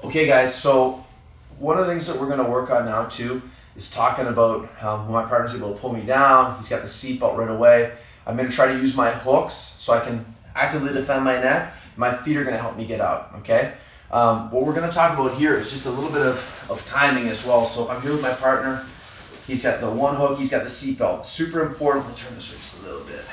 Okay guys, so one of the things that we're going to work on now too is talking about how my partner's able to pull me down. He's got the seatbelt right away. I'm going to try to use my hooks so I can actively defend my neck. My feet are going to help me get out, okay? What we're going to talk about here is just a little bit of timing as well. So I'm here with my partner. He's got the one hook, he's got the seatbelt. Super important. We'll turn this way just a little bit.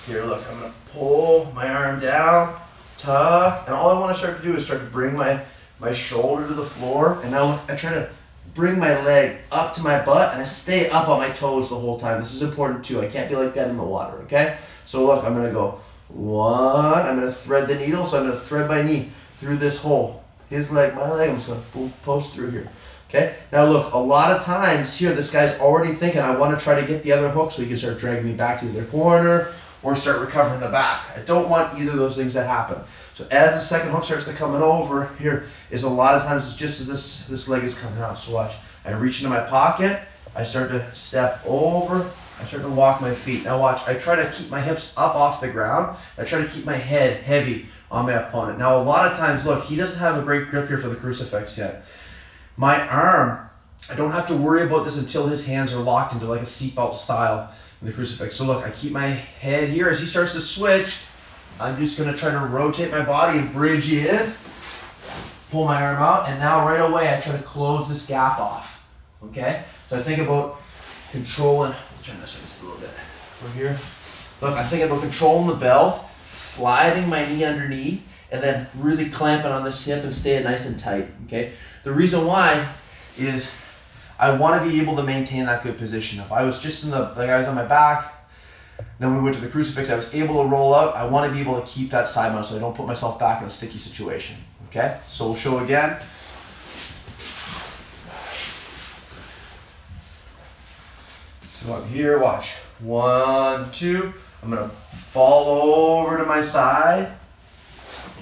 Here, look, I'm going to pull my arm down, tuck, and all I want to start to do is start to bring my shoulder to the floor, and now I try to bring my leg up to my butt, and I stay up on my toes the whole time. This is important too. I can't be like that in the water, okay? So look, I'm gonna go one, I'm gonna thread the needle, so I'm gonna thread my knee through this hole. His leg, my leg, I'm just gonna post through here, okay? Now look, a lot of times here, this guy's already thinking, I wanna try to get the other hook so he can start dragging me back to the corner, or start recovering the back. I don't want either of those things to happen. So as the second hook starts to coming over, here is a lot of times it's just as this leg is coming out. So watch, I reach into my pocket, I start to step over, I start to walk my feet. Now watch, I try to keep my hips up off the ground. I try to keep my head heavy on my opponent. Now a lot of times, look, he doesn't have a great grip here for the crucifix yet. My arm, I don't have to worry about this until his hands are locked into like a seatbelt style in the crucifix. So look, I keep my head here. As he starts to switch, I'm just gonna try to rotate my body and bridge in, pull my arm out, and now right away I try to close this gap off, okay? So I think about controlling, I'll turn this way just a little bit, over here. Look, I'm thinking about controlling the belt, sliding my knee underneath, and then really clamping on this hip and staying nice and tight, okay? The reason why is I want to be able to maintain that good position. If I was just like I was on my back, then we went to the crucifix, I was able to roll out, I want to be able to keep that side mount so I don't put myself back in a sticky situation, okay? So we'll show again. So I'm here, watch. 1, 2, I'm gonna fall over to my side.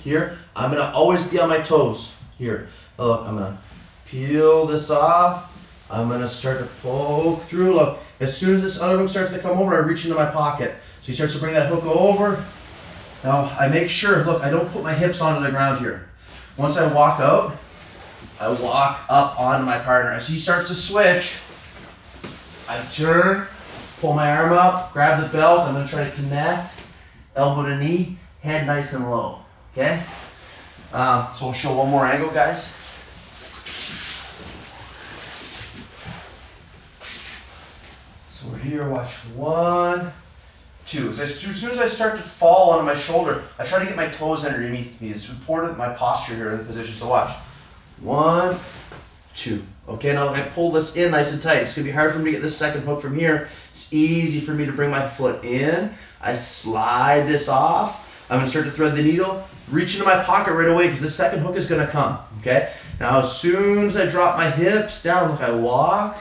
Here, I'm gonna always be on my toes. Here, look, I'm gonna peel this off. I'm gonna start to poke through. Look, as soon as this other hook starts to come over, I reach into my pocket. So he starts to bring that hook over. Now I make sure, look, I don't put my hips onto the ground here. Once I walk out, I walk up onto my partner. As he starts to switch, I turn, pull my arm up, grab the belt. I'm gonna try to connect, elbow to knee, head nice and low, okay? So we'll show one more angle, guys. So we're here, watch. 1, 2. As soon as I start to fall onto my shoulder, I try to get my toes underneath me. It's important, my posture here in the position. So watch. 1, 2. Okay, now if I pull this in nice and tight, it's gonna be hard for me to get this second hook from here. It's easy for me to bring my foot in. I slide this off. I'm gonna start to thread the needle, reach into my pocket right away because the second hook is gonna come, okay? Now as soon as I drop my hips down, look, I walk,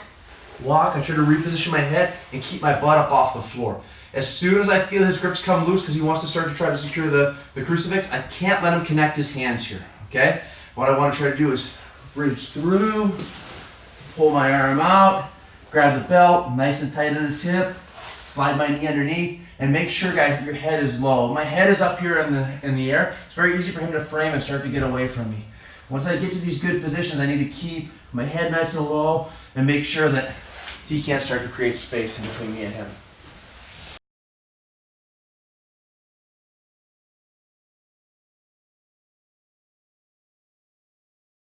I try to reposition my head and keep my butt up off the floor. As soon as I feel his grips come loose because he wants to start to try to secure the crucifix, I can't let him connect his hands here, okay? What I want to try to do is reach through, pull my arm out, grab the belt, nice and tight on his hip, slide my knee underneath, and make sure, guys, that your head is low. My head is up here in the air. It's very easy for him to frame and start to get away from me. Once I get to these good positions, I need to keep my head nice and low and make sure that he can't start to create space in between me and him.